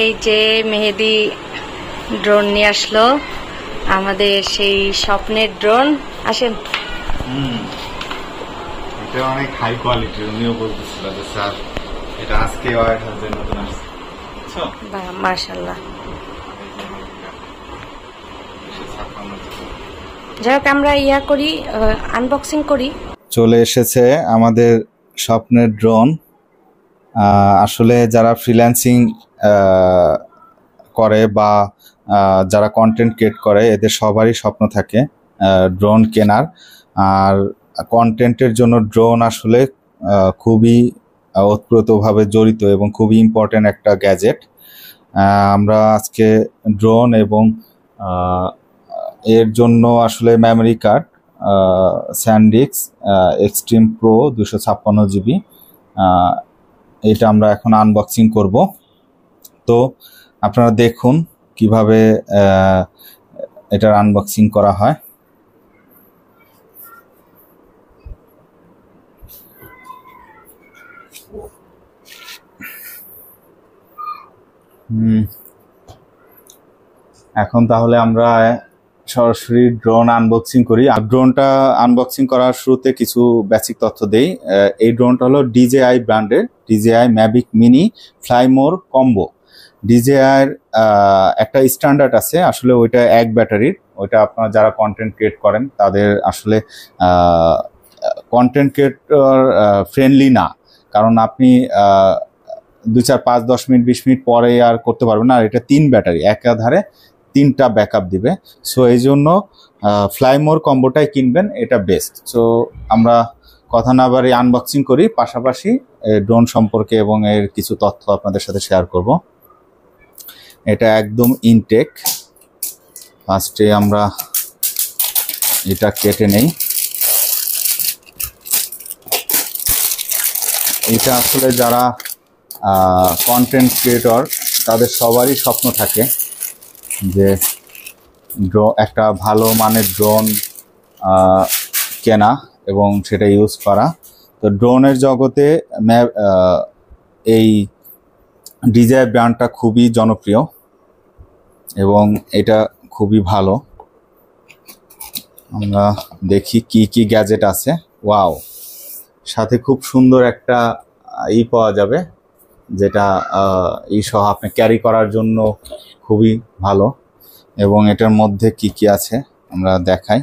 এই যে মেহেদি ড্রোন নিয়ে আসলো, আমাদের সেই স্বপ্নের ড্রোন। আসেন। এটা অনেক হাই কোয়ালিটির, উনিও বলতেছিল যে স্যার এটা আজকে ওয়ার হাউসে নতুন আসছে। বাহ, মাশাআল্লাহ। যাই হোক, আমরা করি, আনবক্সিং করি। চলে এসেছে আমাদের স্বপ্নের ড্রোন। আসলে যারা ফ্রিল্যান্সিং করে বা যারা কন্টেন্ট ক্রিয়েট করে, এদের সবারই স্বপ্ন থাকে ড্রোন কেনার। আর কন্টেন্টের জন্য ড্রোন আসলে খুবই ওতপ্রোতভাবে জড়িত এবং খুবই ইম্পর্টেন্ট একটা গ্যাজেট। আমরা আজকে ড্রোন এবং এর জন্য আসলে memory card SanDisk Extreme Pro 256 GB, এটা আমরা এখন আনবক্সিং করব। তো আপনারা দেখুন কিভাবে এটার আনবক্সিং করা হয়। এখন তাহলে আমরা সরাসরি ড্রোন আনবক্সিং করি। আর ড্রোনটা আনবক্সিং করার শুরুতে কিছু বেসিক তথ্য দেই। এই ড্রোনটা হলো DJI ব্র্যান্ডের, DJI Mavic Mini Flymore combo. DJI এর একটা স্ট্যান্ডার্ড আছে, আসলে ওইটা এক ব্যাটারির। ওইটা আপনারা যারা কন্টেন্ট ক্রিয়েট করেন তাদের আসলে কন্টেন্ট ক্রিয়েটর ফ্রেন্ডলি না, কারণ আপনি 2, 4, 5, 10 মিনিট 20 মিনিট পরে আর করতে পারবেন না। আর এটা 3 ব্যাটারি, একাধারে 3টা ব্যাকআপ দিবে। সো এই জন্য ফ্লাইমোর কম্বোটাই কিনবেন, এটা বেস্ট। সো আমরা কথা না বাড়ি আনবক্সিং করি, পাশাপাশি ড্রোন সম্পর্কে এবং এর কিছু তথ্য আপনাদের সাথে শেয়ার করব। এটা একদম ইনটেক। ফার্স্টে আমরা এটা কেটে নেই। এটা আসলে যারা কন্টেন্ট ক্রিয়েটর তাদের সবারই স্বপ্ন থাকে যে একটা ভালো মানের ড্রোন কেনা এবং সেটা ইউজ করা। তো ড্রোনের জগতে এই DJI ব্র্যান্ডটা খুবই জনপ্রিয় এবং এটা খুবই ভালো। আমরা দেখি কি কি গ্যাজেট আছে। ওয়াও, সাথে খুব সুন্দর একটা পাওয়া যাবে, যেটা সহ আপনি ক্যারি করার জন্য খুবই ভালো। এবং এটার মধ্যে কি কি আছে আমরা দেখাই।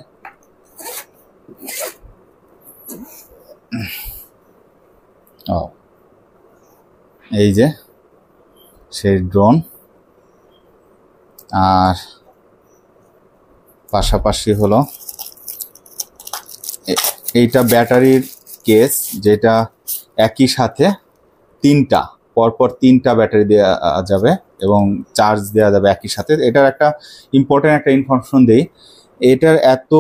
এই যে সেই ড্রোন, আর পাশাপাশি হলো এইটা ব্যাটারির কেস, যেটা একই সাথে পরপর 3টা ব্যাটারি দেওয়া যাবে এবং চার্জ দেওয়া যাবে একই সাথে। এটার একটা ইম্পর্টেন্ট একটা ইনফরমেশন দিই, এটার এত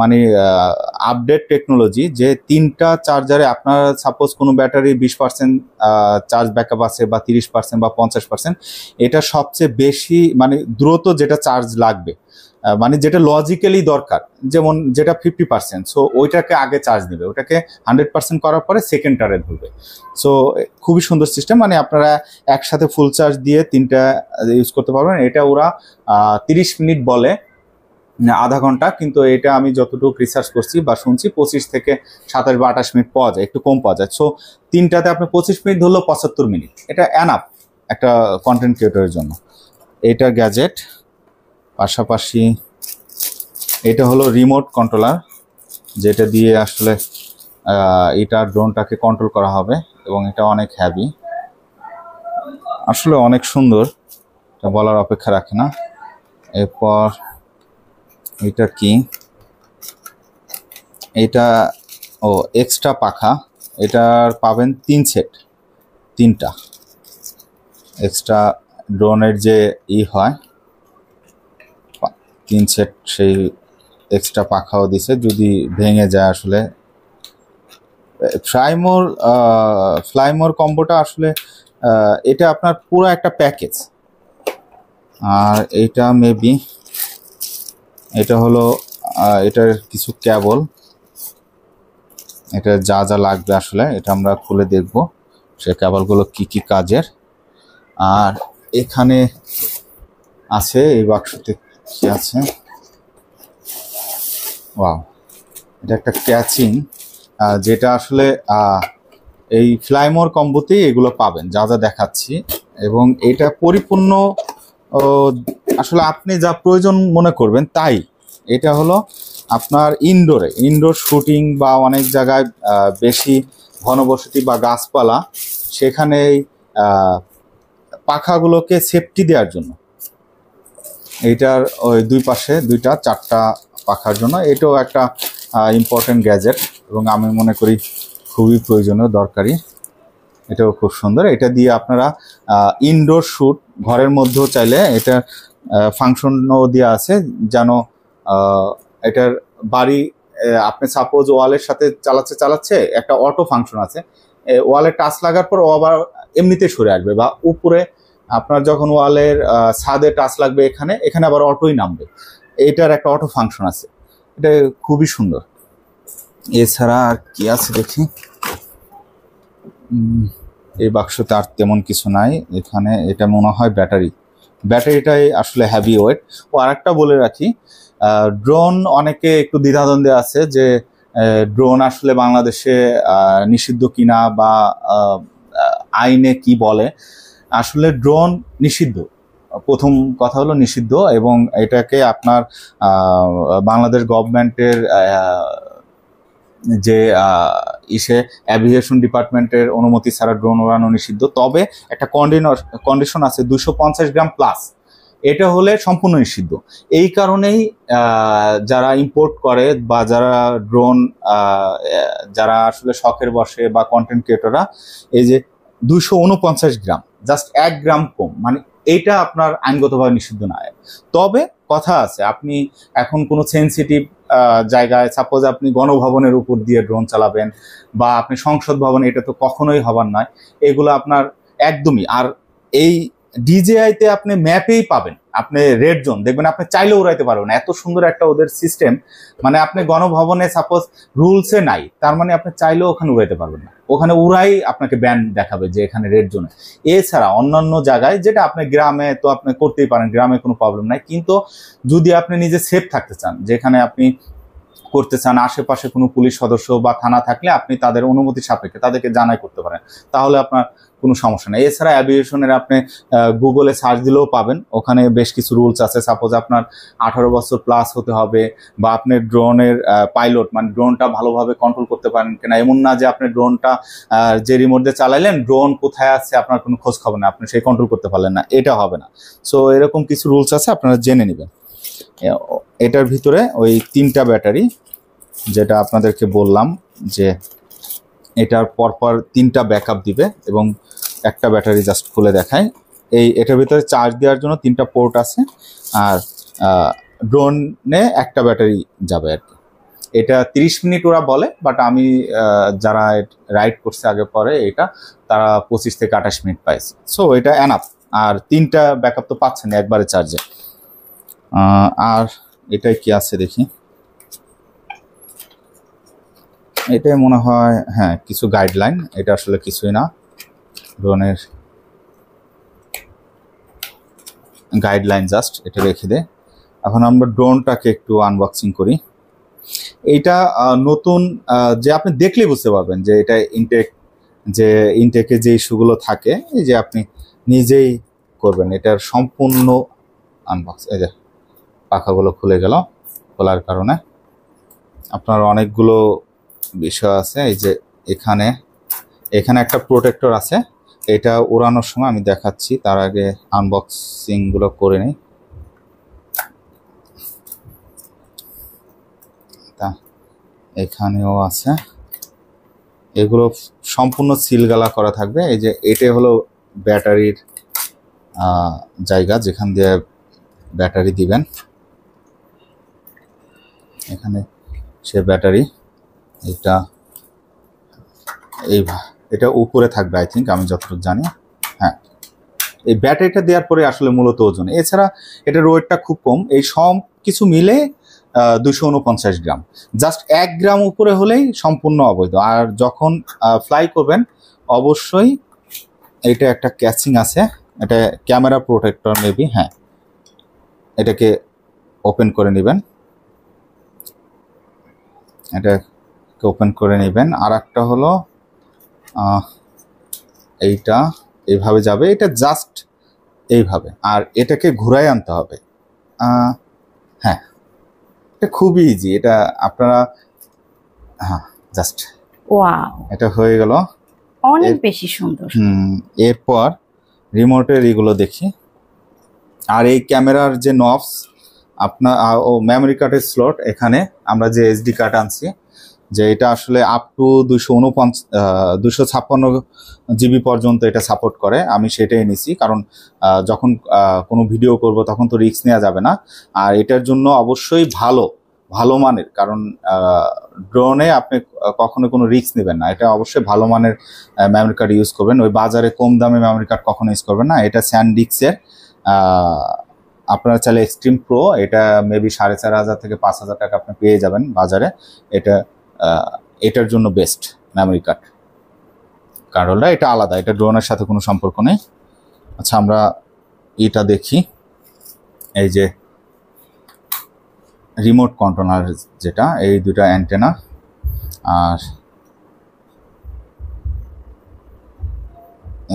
মানে আপডেট টেকনোলজি যে 3টা চার্জারে আপনার সাপোজ কোনো ব্যাটারি 20% চার্জ ব্যাকআপ আছে বা 30% বা 50%, এটা সবচেয়ে বেশি মানে দ্রুত যেটা চার্জ লাগবে, মানে যেটা লজিক্যালি দরকার, যেমন যেটা 50%, সো ওইটাকে আগে চার্জ নেবে, ওটাকে 100% করার পরে সেকেন্ডারে ধরবে। সো খুবই সুন্দর সিস্টেম, মানে আপনারা একসাথে ফুল চার্জ দিয়ে 3টা ইউজ করতে পারবেন। এটা ওরা 30 মিনিট বলে, আধা ঘন্টা, কিন্তু এটা আমি যতটুকু রিসার্চ করছি বা শুনছি 25 থেকে 27 বা 28 মিনিট পাওয়া যায়, একটু কম পাওয়া যায়। সো 3টাতে আপনি 25 মিনিট ধরলেও 75 মিনিট, এটা এনাফ একটা কন্টেন্ট ক্রিয়েটরের জন্য। এটা গ্যাজেট। পাশাপাশি এটা হলো রিমোট কন্ট্রোলার, যেটা দিয়ে আসলে এটা ড্রোনটাকে কন্ট্রোল করা হবে এবং এটা অনেক হ্যাভি, আসলে অনেক সুন্দর, এটা বলার অপেক্ষা রাখে না। এরপর এটা কি, এটা এক্সট্রা পাখা, এটার পাবেন 3 সেট, 3টা এক্সট্রা ড্রোনের যে হয় 3 সেট, সেই এক্সট্রা পাখাও দিছে যদি ভেঙে যায়। আসলে ফ্লাইমোর কম্বোটা আসলে এটা আপনার পুরো একটা প্যাকেজ। আর এটা মেবি এটা হলো এটার কিছু কেবল, এটা যা যা লাগবে আসলে এটা আমরা খুলে দেখব, সে কেবলগুলো কি কি কাজের। আর এখানে আছে এই বাক্সতে কি আছে, ওয়াও, এটা একটা ক্যাচিং, যেটা আসলে এই ফ্লাইমোর কম্বোতেই এগুলো পাবেন যা যা দেখাচ্ছি। এবং এটা পরিপূর্ণ আসলে আপনি যা প্রয়োজন মনে করবেন তাই। এটা হলো আপনার ইনডোর শুটিং বা অনেক জায়গায় বেশি ঘনবসতি বা গাছপালা, সেখানে পাখাগুলোকে সেফটি দেওয়ার জন্য এইটার ওই দুই পাশে দুইটা চারটা পাখার জন্য এটাও একটা ইম্পর্টেন্ট গ্যাজেট এবং আমি মনে করি খুবই প্রয়োজনীয় দরকারি। এটাও খুব সুন্দর। এটা দিয়ে আপনারা ইনডোর শ্যুট ঘরের মধ্যেও চাইলে এটা ফাংশনও দেওয়া আছে, যেন এটার বাড়ি আপনি সাপোজ ওয়ালের সাথে চালাচ্ছে একটা অটো ফাংশন আছে, ওয়ালে টাচ লাগার পর ও আবার এমনিতে সরে আসবে, বা উপরে আপনার যখন ওয়ালের ছাদে টাচ লাগবে এখানে আবার অটোই নামবে। এটার একটা অটো ফাংশন আছে, এটা খুবই সুন্দর। এছাড়া আর কি আছে দেখি, এই বাক্সতে আর তেমন কিছু নাই। এখানে এটা মনে হয় ব্যাটারিটাই আসলে হ্যাভি ওয়েট। ও আরেকটা বলে রাখি, ড্রোন অনেকে একটু দ্বিধাদ্বন্দ্বে আছে যে ড্রোন আসলে বাংলাদেশে নিষিদ্ধ কিনা বা আইনে কি বলে। আসলে ড্রোন নিষিদ্ধ, প্রথম কথা হলো নিষিদ্ধ, এবং এটাকে আপনার বাংলাদেশ গভর্নমেন্টের যে অ্যাভিয়েশন ডিপার্টমেন্টের অনুমতি ছাড়া ড্রোন ওড়ানো নিষিদ্ধ। তবে একটা কন্ডিশন আছে 250 গ্রাম প্লাস, এটা হলে সম্পূর্ণ নিষিদ্ধ। এই কারণেই যারা ইম্পোর্ট করে বা যারা ড্রোন যারা আসলে শখের বসে বা কন্টেন্ট ক্রিয়েটররা, এই যে 249 গ্রাম, জাস্ট 1 গ্রাম কম, মানে এইটা আপনার আইনগতভাবে নিষিদ্ধ না। তবে কথা আছে, আপনি এখন কোনো সেন্সিটিভ জায়গায়, সাপোজ আপনি গণভবনের উপর দিয়ে ড্রোন চালাবেন বা আপনি সংসদ ভবন, এটা তো কখনোই হবার নয়। এগুলো আপনার একদমই। আর এই ডিজেআইতে আপনি ম্যাপেই পাবেন, আপনি রেড জোন দেখবেন, আপনি চাইলেও উড়াইতে পারবেন, এত সুন্দর একটা ওদের সিস্টেম। মানে আপনি গণভবনে সাপোজ রুলসে নাই, তার মানে আপনি চাইলেও ওখানে উড়াইতে পারবেন না, ওখানে উড়াই আপনাকে ব্যান দেখাবে যে এখানে রেড জোনে। এছাড়া অন্যান্য জায়গায় যেটা আপনি গ্রামে তো আপনি করতেই পারেন, গ্রামে কোনো প্রবলেম নাই। কিন্তু যদি আপনি নিজে সেফ থাকতে চান, যেখানে আপনি করতে চান, আশেপাশে কোনো পুলিশ সদস্য বা থানা থাকলে আপনি তাদের অনুমতি সাপেক্ষে তাদেরকে জানাই করতে পারেন, তাহলে আপনার কোনো সমস্যা নেই। এছাড়া অ্যাভিয়েশনের আপনি গুগলে সার্চ দিলেও পাবেন, ওখানে বেশ কিছু রুলস আছে। সাপোজ আপনার 18 বছর প্লাস হতে হবে, বা আপনি ড্রোনের পাইলট, মানে ড্রোনটা ভালোভাবে কন্ট্রোল করতে পারেন কিনা। এমন না যে আপনি ড্রোনটা যে রিমোট দিয়ে চালাইলেন, ড্রোন কোথায় আছে আপনার কোনো খোঁজ খবর না, আপনি সেই কন্ট্রোল করতে পারলেন না, এটা হবে না। সো এরকম কিছু রুলস আছে, আপনারা জেনে নেবেন। এটার ভিতরে ওই 3টা ব্যাটারি, যেটা আপনাদেরকে বললাম যে এটার পরপর 3টা ব্যাকআপ দিবে, এবং একটা ব্যাটারি জাস্ট খুলে দেখায়। এটার ভিতরে চার্জ দেওয়ার জন্য 3টা পোর্ট আছে, আর ড্রোনে একটা ব্যাটারি যাবে আর কি। এটা 30 মিনিট ওরা বলে, বাট আমি যারা রাইড করছে আগে পরে এটা, তারা 25 থেকে 28 মিনিট পাইছে। সো এটা এনাফ। আর 3টা ব্যাকআপ তো পাচ্ছেন একবারে চার্জে। আর এটাই কি আছে দেখি, এটাই মনে হয়, হ্যাঁ, কিছু গাইডলাইন। এটা আসলে কিছুই না, ড্রোনের গাইডলাইন জাস্ট এটা রেখে দে। এখন আমরা ড্রোনটাকে একটু আনবক্সিং করি। এইটা নতুন, যে আপনি দেখলেই বুঝতে পারবেন যে এটা ইনটেকে যে ইস্যুগুলো থাকে, এই যে আপনি নিজেই করবেন। এটার সম্পূর্ণ আনবক্স, এই যে পাখাগুলো খুলে গেল, খোলার কারণে আপনার অনেকগুলো বিষয় আছে। এই যে এখানে একটা প্রোটেক্টর আছে, এটা উড়ানোর সময় আমি দেখাচ্ছি, তার আগে আনবক্সিং গুলো করে নিই। এখানেও আছে, এগুলো সম্পূর্ণ সিলগালা করা থাকবে। এই যে এটা হলো ব্যাটারির জায়গা, যেখান দিয়ে ব্যাটারি দিবেন। এখানে সে ব্যাটারি, এটা উপরে থাকবে আই থিঙ্ক, আমি যতটুকু জানি। হ্যাঁ, এই ব্যাটারিটা দেওয়ার পরে আসলে মূলত ওজন। এছাড়া এটার ওয়েটটা খুব কম, এই সব কিছু মিলে 249 গ্রাম। জাস্ট 1 গ্রাম উপরে হলেই সম্পূর্ণ অবৈধ। আর যখন ফ্লাই করবেন, অবশ্যই এটা একটা ক্যাচিং আছে, এটা ক্যামেরা প্রোটেক্টর মেবি, হ্যাঁ এটাকে ওপেন করে নেবেন, এটাকে ওপেন করে নেবেন। আর একটা হলো এইটা এইভাবে যাবে, এটা জাস্ট এইভাবে, আর এটাকে ঘুরাই আনতে হবে। হ্যাঁ এটা খুবই ইজি, এটা আপনারা হ্যাঁ জাস্ট ওয়াও, এটা হয়ে গেল, অনেক বেশি সুন্দর। এরপর রিমোটের এগুলো দেখি। আর এই ক্যামেরার যে নবস আপনার ও মেমোরি কার্ডের স্লট, এখানে আমরা যে এসডি কার্ড আনছি, যে এটা আসলে আপ টু 256 জিবি পর্যন্ত এটা সাপোর্ট করে। আমি সেটাই নিছি, কারণ যখন কোনো ভিডিও করব তখন তো রিস্ক নেওয়া যাবে না। আর এটার জন্য অবশ্যই ভালো মানের, কারণ ড্রোনে আপনি কখনো কোনো রিস্ক নেবেন না, এটা অবশ্যই ভালো মানের মেমোরি কার্ড ইউজ করবেন। ওই বাজারে কম দামে মেমোরি কার্ড কখনো ইউজ করবেন না। এটা স্যানডিস্কের, আপনারা চাইলে এক্সট্রিম প্রো, এটা মেবি 4500 থেকে 5000 টাকা আপনি পেয়ে যাবেন বাজারে। এটার জন্য বেস্ট মেমোরি কার্ড। কারণটা এটা আলাদা, এটা ড্রোনের সাথে কোনো সম্পর্ক নেই। আচ্ছা আমরা এটা দেখি, এই যে রিমোট কন্ট্রোলার যেটা, এই দুটা অ্যান্টেনা, আর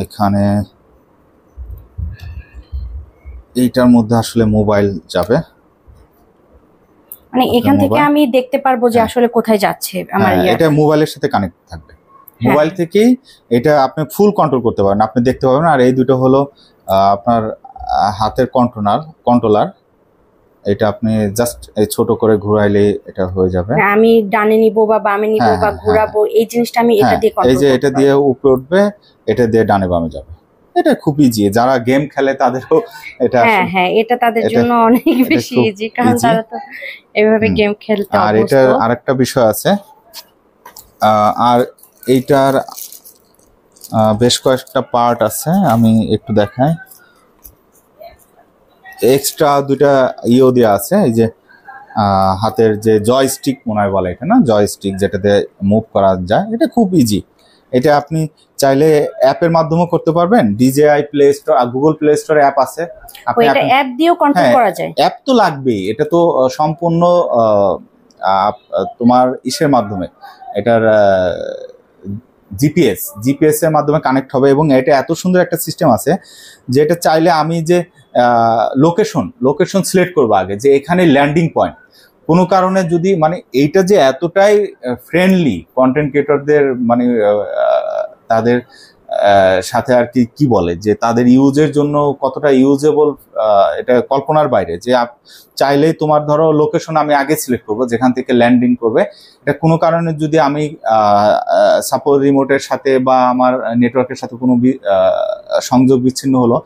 এখানে এইটার মধ্যে আসলে মোবাইল যাবে, মানে এখান থেকে আমি দেখতে পারবো যে আসলে কোথায় যাচ্ছে আমার। এটা মোবাইলের সাথে কানেক্ট থাকবে, মোবাইল থেকেই এটা আপনি ফুল কন্ট্রোল করতে পারেন, আপনি দেখতে পাবেন। আর এই দুটো হলো আপনার হাতের কন্ট্রোলার, এটা আপনি জাস্ট এই ছোট করে ঘুরাইলে এটা হয়ে যাবে। আমি ডানে নিব বা বামে নিব বা ঘোরাবো, এই জিনিসটা আমি এটা দিয়ে কন্ট্রোল করব। এই যে এটা দিয়ে উপরে উঠবে, এটা দিয়ে ডানে বামে যাবে। এটা খুব ইজি, যারা গেম খেলে তাদেরও এটা, হ্যাঁ এটা তাদের জন্য অনেক বেশি ইজি, কারণ তারা তো এইভাবে গেম খেলতে অভ্যস্ত। আর এটার আরেকটা বিষয় আছে, আর এইটার বেশ কয়েকটা পার্ট আছে, আমি একটু দেখাই। এক্সট্রা দুইটা দেওয়া আছে, এই যে হাতের যে জয়স্টিক মনে হয় বলে এটা, না জয়স্টিক, যেটাতে মুভ করা যায়। এটা খুব ইজি, এটা আপনি চাইলে অ্যাপের মাধ্যমেও করতে পারবেন। DJI প্লে স্টোর আর গুগল প্লে স্টোরে অ্যাপ আছে, আপনি এটা অ্যাপ দিয়েও কন্ট্রোল করা যায়। অ্যাপ তো লাগবেই, এটা তো সম্পূর্ণ তোমার ইসের মাধ্যমে, এটার জিপিএস এর মাধ্যমে কানেক্ট হবে। এবং এটা এত সুন্দর একটা সিস্টেম আছে যে এটা চাইলে আমি যে লোকেশন সিলেক্ট করবো আগে, যে এখানে ল্যান্ডিং পয়েন্ট, কোনো কারণে যদি মানে এইটা যে এতটাই ফ্রেন্ডলি কন্টেন্ট ক্রিয়েটরদের, মানে তাদের সাথে আর কি বলে, যে তাদের ইউজের জন্য কতটা ইউজেবল, এটা কল্পনার বাইরে। যে চাইলেই তোমার ধরো লোকেশন আমি আগে সিলেক্ট করবো যেখান থেকে ল্যান্ডিং করবে, এটা কোনো কারণে যদি আমি সাপোজ রিমোটের সাথে বা আমার নেটওয়ার্কের সাথে কোনো সংযোগ বিচ্ছিন্ন হলো,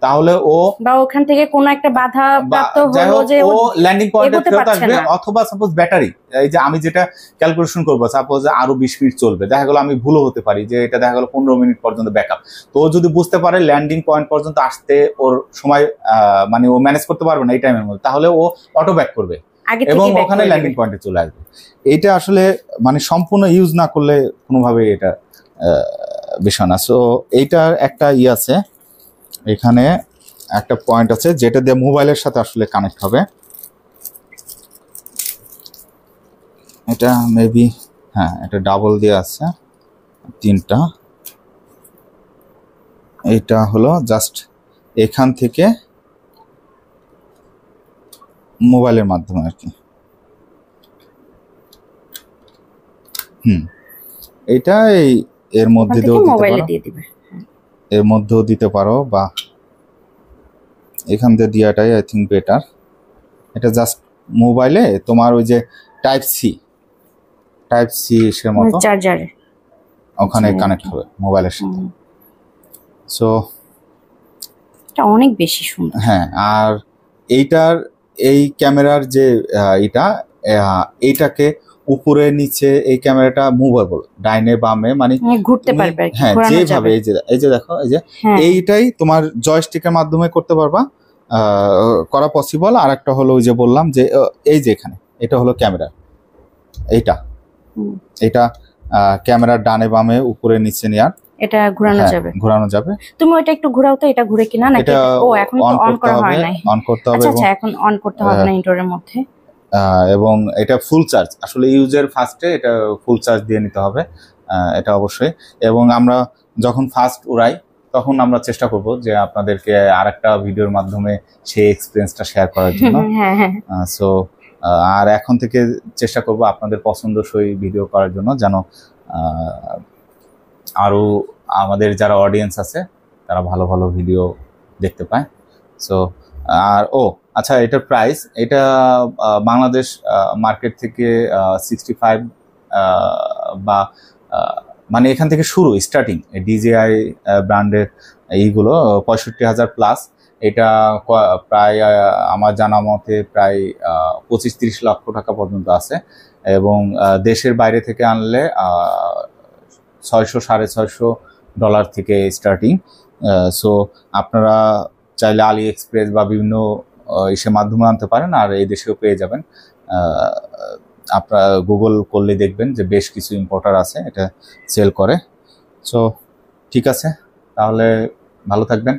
তাহলে ও বা ওখান থেকে কোনো একটা বাধা প্রাপ্ত হলো যে ও ল্যান্ডিং পয়েন্টে ফেরত আসবে। অথবা সাপোজ ব্যাটারি, এই যে আমি যেটা ক্যালকুলেশন করবো, সাপোজ আরো 20 মিনিট চলবে, দেখা গেলো আমি ভুলও হতে পারি যে এটা দেখা গেলো 15 মিনিট পর্যন্ত ব্যাকআপ। তো ও যদি বুঝতে পারে ল্যান্ডিং পয়েন্ট পর্যন্ত আসতে ওর সময় মানে ও ম্যানেজ করতে পারবে না এই টাইমের মধ্যে, তাহলে ও অটো ব্যাক করবে এবং ওখানে ল্যান্ডিং পয়েন্টে চলে আসবে। এটা আসলে মানে সম্পূর্ণ ইউজ না করলে কোনোভাবে এটা বিষয় না। সো এইটার একটা আছে, এখানে একটা পয়েন্ট আছে যেটা দিয়ে মোবাইলের সাথে আসলে কানেক্ট হবে। এটা মেবি হ্যাঁ, এটা ডাবল দিয়ে আছে, তিনটা। এটা হলো জাস্ট এখান থেকে মোবাইলের মাধ্যমে আর কি। এটা এর মধ্যে দিতে পারো বা এখান দিয়ে দিয়াটাই আই থিঙ্ক বেটার। এটা জাস্ট মোবাইলে তোমার ওই যে টাইপ সি এর মতো চার্জারে ওখানে কানেক্ট হবে মোবাইলের সাথে। সো এটা অনেক বেশি সুন্দর। হ্যাঁ, আর এইটার এই ক্যামেরার যে এইটাকে উপরে নিচে, এই ক্যামেরাটা মুভেবল, ডাইনে বামে মানে ঘুরতে পারবে। হ্যাঁ, যেভাবে এই যে দেখো, এই যে এইটাই তোমার জয়স্টিকের মাধ্যমে করতে পারবা, করা পসিবল। আর একটা হলো ওই যে বললাম যে এই যে এখানে এটা হলো ক্যামেরা, এটা ক্যামেরার ডানে বামে উপরে নিচে নেয়ার, এটা ঘোরানো যাবে, ঘোরানো যাবে। তুমি ওইটা একটু ঘোরাও তো, এটা ঘুরে কিনা নাকি? ও এখন তো অন করা হয় নাই, অন করতে হবে। আচ্ছা এখন অন করতে হবে না ইনডোরের মধ্যে। এবং এটা ফুল চার্জ, আসলে ইউজের ফার্স্টে এটা ফুল চার্জ দিয়ে নিতে হবে, এটা অবশ্যই। এবং আমরা যখন ফার্স্ট উড়াই তখন আমরা চেষ্টা করব যে আপনাদেরকে আরেকটা ভিডিওর মাধ্যমে সেই এক্সপিরিয়েন্সটা শেয়ার করার জন্য। সো আর এখন থেকে চেষ্টা করব আপনাদের পছন্দসই ভিডিও করার জন্য, যেন আরো আমাদের যারা অডিয়েন্স আছে তারা ভালো ভালো ভিডিও দেখতে পায়। সো আর আচ্ছা, এটার প্রাইস, এটা বাংলাদেশ মার্কেট থেকে 65 বা মানে এখান থেকে শুরু, স্টার্টিং DJI ব্র্যান্ডের এইগুলো 65,000 প্লাস। এটা প্রায় আমার জানা মতে প্রায় 25-30 লক্ষ টাকা পর্যন্ত আছে। এবং দেশের বাইরে থেকে আনলে $600-650 থেকে স্টার্টিং। সো আপনারা চাইলে আলি এক্সপ্রেস বা বিভিন্ন ইসের মাধ্যমে আনতে পারেন, আর এই দেশেও পেয়ে যাবেন। আপনারা গুগল করলে দেখবেন যে বেশ কিছু ইম্পোর্টার আছে এটা সেল করে। সো ঠিক আছে, তাহলে ভালো থাকবেন।